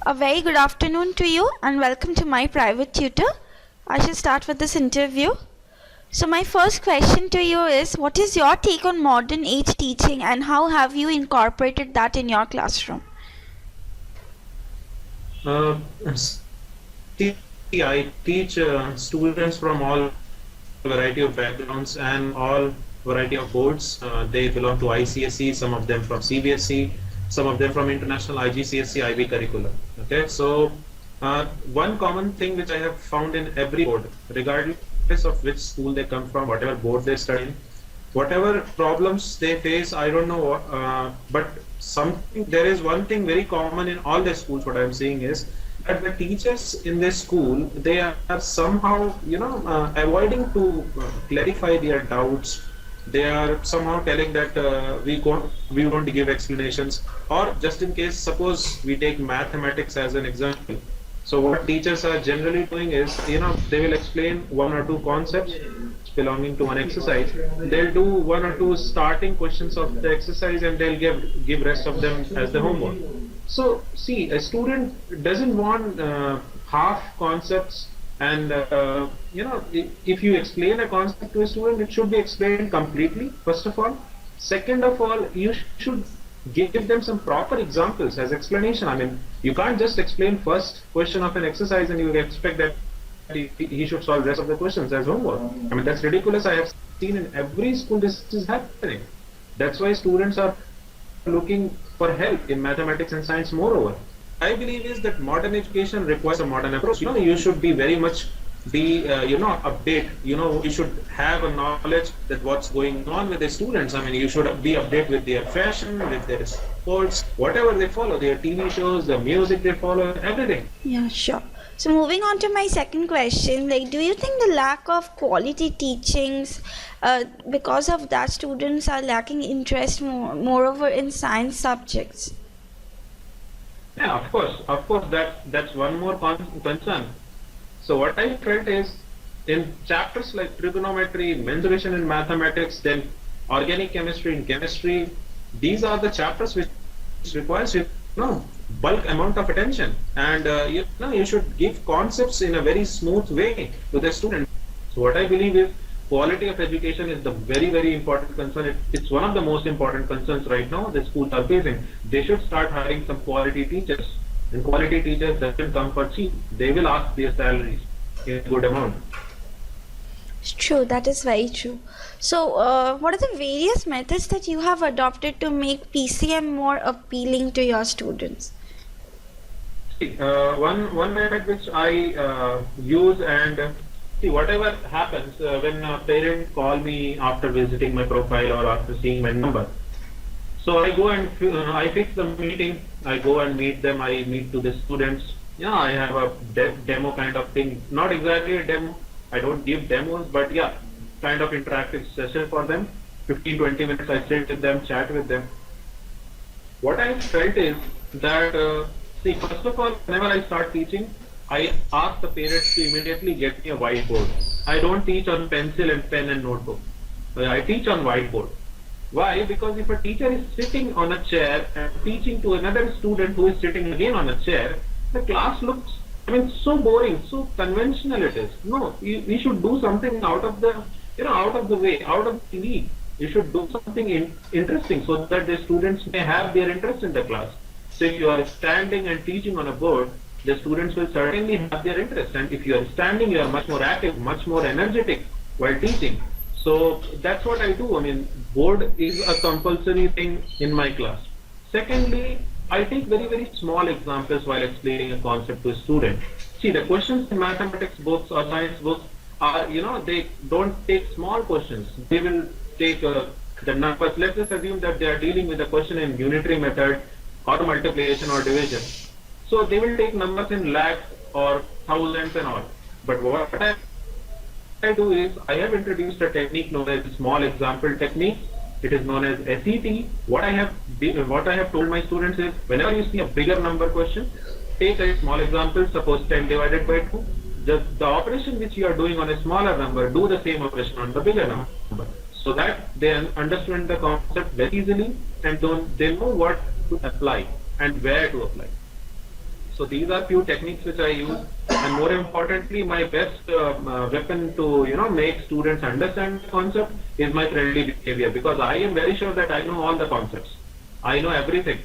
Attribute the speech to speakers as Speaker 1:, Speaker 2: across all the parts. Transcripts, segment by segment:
Speaker 1: A very good afternoon to you and welcome to my private tutor. I shall start with this interview. So my first question to you is, what is your take on modern age teaching and how have you incorporated that in your classroom?
Speaker 2: See, I teach students from all variety of backgrounds and all variety of boards. They belong to ICSE, some of them from CBSE, some of them from international IGCSE, IB curriculum. Okay, so one common thing which I have found in every board, regardless of which school they come from, whatever board they study in, whatever problems they face, I don't know, but something there is one thing very common in all the schools. What I'm seeing is that the teachers in this school, they are somehow avoiding to clarify their doubts. They are somehow telling that we won't give explanations, or just in case, suppose we take mathematics as an example. So what teachers are generally doing is, they will explain one or two concepts belonging to one exercise. They'll do one or two starting questions of the exercise and they'll give rest of them as the homework. So see, a student doesn't want half concepts, and if you explain a concept to a student, it should be explained completely, first of all. Second of all, you should give them some proper examples as explanation. I mean, you can't just explain first question of an exercise and you expect that he should solve rest of the questions as homework. I mean, that's ridiculous. I have seen in every school this is happening. That's why students are looking for help in mathematics and science moreover. I believe is that modern education requires a modern approach. You should be very much update. You should have a knowledge that what's going on with the students. I mean, you should be update with their fashion, with their sports, whatever they follow, their TV shows, the music they follow, everything.
Speaker 1: Yeah, sure. So moving on to my second question, do you think the lack of quality teachings, because of that students are lacking interest moreover in science subjects?
Speaker 2: Yeah, of course, that's one more concern. So what I felt is, in chapters like trigonometry, mensuration in mathematics, then organic chemistry in chemistry, these are the chapters which requires bulk amount of attention, and you should give concepts in a very smooth way to the student. So what I believe is, quality of education is the very important concern. It's one of the most important concerns right now the schools are facing. They should start hiring some quality teachers, and quality teachers doesn't come for cheap. They will ask their salaries in a good amount.
Speaker 1: It's true, that is very true. So what are the various methods that you have adopted to make PCM more appealing to your students?
Speaker 2: One method which I use, and see, whatever happens when a parent call me after visiting my profile or after seeing my number, so I go and I fix the meeting. I go and meet them. I meet to the students. Yeah, I have a demo kind of thing. Not exactly a demo. I don't give demos, but yeah, kind of interactive session for them. 15-20 minutes I sit with them, chat with them. What I felt is that, see, first of all, whenever I start teaching, I ask the parents to immediately get me a whiteboard. I don't teach on pencil and pen and notebook. I teach on whiteboard. Why? Because if a teacher is sitting on a chair and teaching to another student who is sitting again on a chair, the class looks, so boring, so conventional it is. No, we should do something out of the, out of the way, out of the league. You should do something interesting so that the students may have their interest in the class. So if you are standing and teaching on a board, the students will certainly have their interest. And if you are standing, you are much more active, much more energetic while teaching. So that's what I do. I mean, board is a compulsory thing in my class. Secondly, I take very small examples while explaining a concept to a student. See, the questions in mathematics books or science books are, they don't take small questions. They will take the numbers. Let's just assume that they are dealing with a question in unitary method or multiplication or division. So they will take numbers in lakhs or thousands and all. But what I do is, I have introduced a technique known as small example technique. It is known as SET. What I have told my students is, whenever you see a bigger number question, take a small example, suppose 10 divided by 2. The operation which you are doing on a smaller number, do the same operation on the bigger number. So that they understand the concept very easily, and they know what to apply and where to apply. So these are few techniques which I use, and more importantly, my best weapon to make students understand the concept is my friendly behavior, because I am very sure that I know all the concepts. I know everything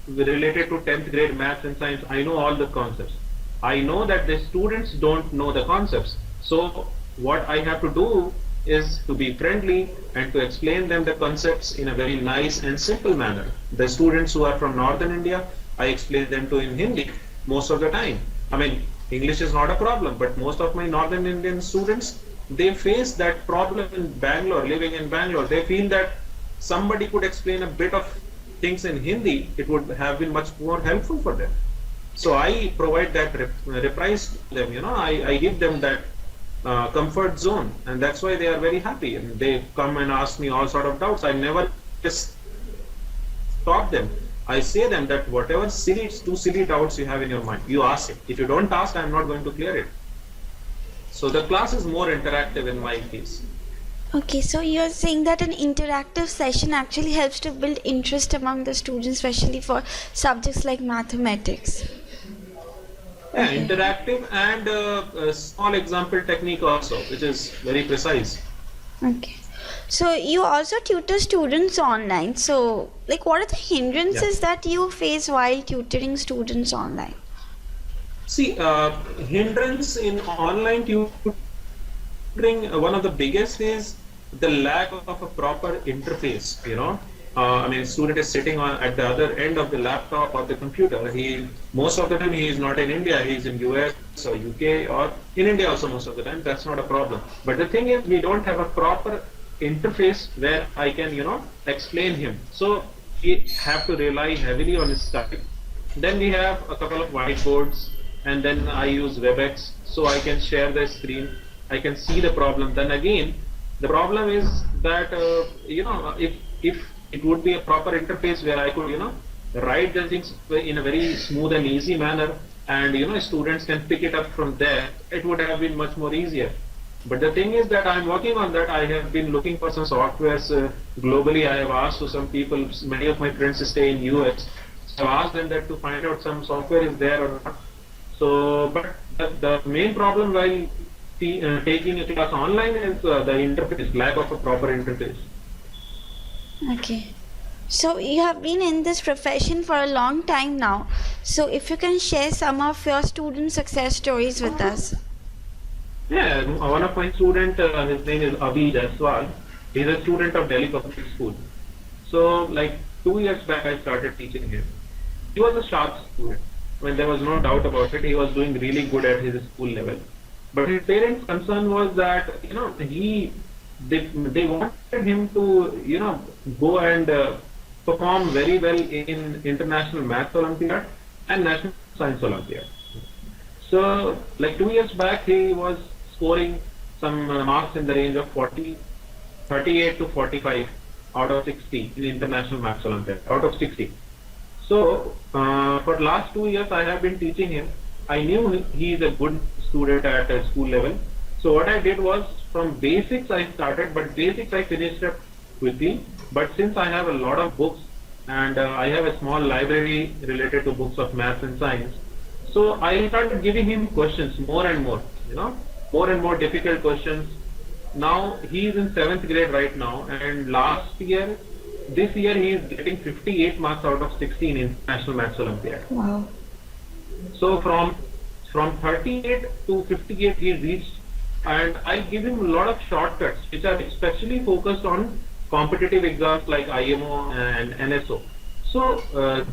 Speaker 2: related to 10th grade maths and science. I know all the concepts. I know that the students don't know the concepts. So what I have to do is to be friendly and to explain them the concepts in a very nice and simple manner. The students who are from northern India, I explain them to in Hindi most of the time. I mean, English is not a problem, but most of my northern Indian students, they face that problem in Bangalore, living in Bangalore. They feel that somebody could explain a bit of things in Hindi, it would have been much more helpful for them. So I provide that reprise to them, I give them that comfort zone, and that's why they are very happy, and they come and ask me all sort of doubts. I never just stop them. I say them that whatever silly doubts you have in your mind, you ask it. If you don't ask, I'm not going to clear it. So the class is more interactive in my case.
Speaker 1: Okay, so you're saying that an interactive session actually helps to build interest among the students, especially for subjects like mathematics.
Speaker 2: Yeah, interactive and a small example technique also, which is very precise.
Speaker 1: Okay. So you also tutor students online. So like what are the hindrances that you face while tutoring students online?
Speaker 2: See, hindrance in online tutoring, one of the biggest is the lack of a proper interface, I mean, student is sitting at the other end of the laptop or the computer. Most of the time he is not in India, he is in US or UK, or in India also most of the time. That's not a problem. But the thing is, we don't have a proper interface where I can, explain him. So we have to rely heavily on his study. Then we have a couple of whiteboards, and then I use WebEx, so I can share the screen. I can see the problem. Then again, the problem is that, if it would be a proper interface where I could, write the things in a very smooth and easy manner, and students can pick it up from there, it would have been much more easier. But the thing is that I'm working on that. I have been looking for some softwares globally. I have asked to some people, many of my friends stay in US, so I've asked them that to find out some software is there or not. So, but the main problem while taking a class online is the interface, lack of a proper interface.
Speaker 1: Okay. So you have been in this profession for a long time now. So if you can share some of your student success stories with us.
Speaker 2: Yeah, one of my student, his name is Avi Jaiswal. He's a student of Delhi Public School. So like 2 years back, I started teaching him. He was a sharp student. I mean, there was no doubt about it. He was doing really good at his school level. But his parents' concern was that, they wanted him to, go and perform very well in International Maths Olympiad and National Science Olympiad. So, like 2 years back, he was scoring some marks in the range of 38 to 45 out of 60 in International Maths Olympiad, out of 60. So, for last 2 years, I have been teaching him. I knew he is a good student at a school level. So what I did was, from basics I started, but basics I finished up quickly. But since I have a lot of books and I have a small library related to books of maths and science, so I started giving him questions more and more, more and more difficult questions. Now he is in 7th grade right now, and this year he is getting 58 marks out of 60 in International Maths Olympiad.
Speaker 1: Wow.
Speaker 2: So from 38 to 58 he reached, and I give him a lot of shortcuts which are especially focused on competitive exams like IMO and NSO. So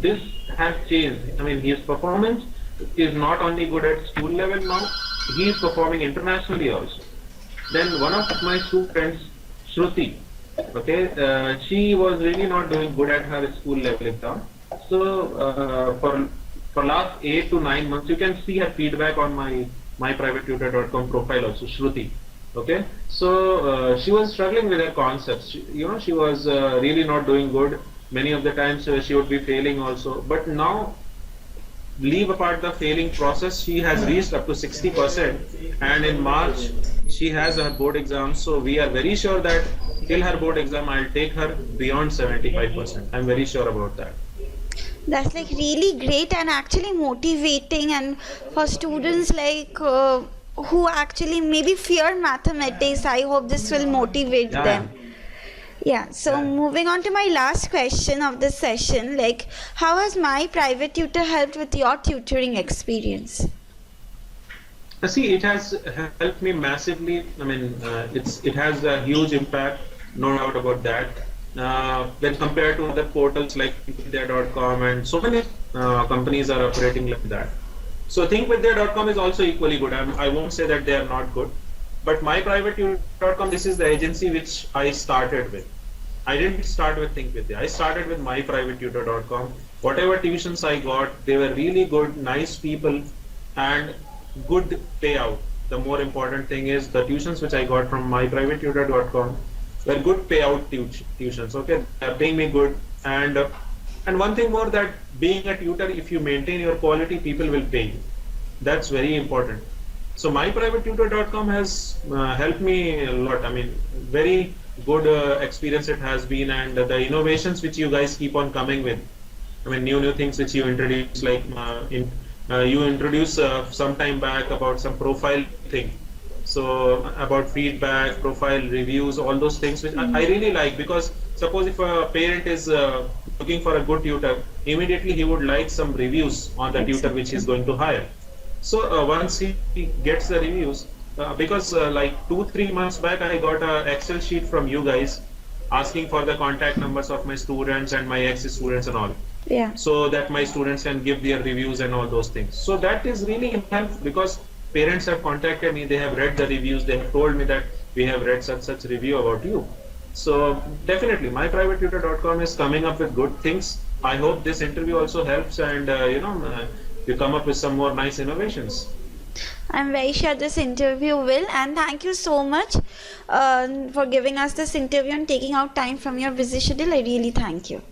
Speaker 2: this has changed. I mean, his performance is not only good at school level now, he is performing internationally also. Then one of my students, Shruti, she was really not doing good at her school level exam. So for last 8 to 9 months, you can see her feedback on my MyPrivateTutor.com profile also, Shruti. Okay, so she was struggling with her concepts. She was really not doing good. Many of the times she would be failing also. But now, leave apart the failing process, she has reached up to 60%, and in March she has her board exam. So we are very sure that till her board exam I'll take her beyond 75%. I'm very sure about that.
Speaker 1: That's like really great and actually motivating, and for students like who actually maybe fear mathematics, I hope this will motivate
Speaker 2: Yeah,
Speaker 1: them. Yeah, so
Speaker 2: yeah.
Speaker 1: moving on to my last question of this session, like how has my private tutor helped with your tutoring experience?
Speaker 2: See, it has helped me massively. I mean, it has a huge impact, no doubt about that. When compared to other portals like thinkvidya.com, and so many companies are operating like that. So thinkvidya.com is also equally good. I won't say that they are not good, but MyPrivateTutor.com, this is the agency which I started with. I didn't start with thinkvidya. I started with MyPrivateTutor.com. Whatever tuitions I got, they were really good, nice people, and good payout. The more important thing is the tuitions which I got from MyPrivateTutor.com were good payout tuitions. Okay, they're paying me good, and one thing more, that being a tutor, if you maintain your quality, people will pay you. That's very important. So MyPrivateTutor.com has helped me a lot. I mean, very good experience it has been, and the innovations which you guys keep on coming with. I mean, new things which you introduce, like you introduced some time back about some profile thing. So about feedback, profile reviews, all those things which I really like, because suppose if a parent is looking for a good tutor, immediately he would like some reviews on the tutor which he is
Speaker 1: Exactly.
Speaker 2: going to hire. So once he gets the reviews, because like 2-3 months back, I got a Excel sheet from you guys asking for the contact numbers of my students and my ex-students and all,
Speaker 1: Yeah.
Speaker 2: so that my students can give their reviews and all those things. So that is really helpful, because parents have contacted me, they have read the reviews, they have told me that we have read such review about you. So definitely, myprivatetutor.com is coming up with good things. I hope this interview also helps, and you come up with some more nice innovations.
Speaker 1: I'm very sure this interview will, and thank you so much for giving us this interview and taking out time from your busy schedule. I really thank you.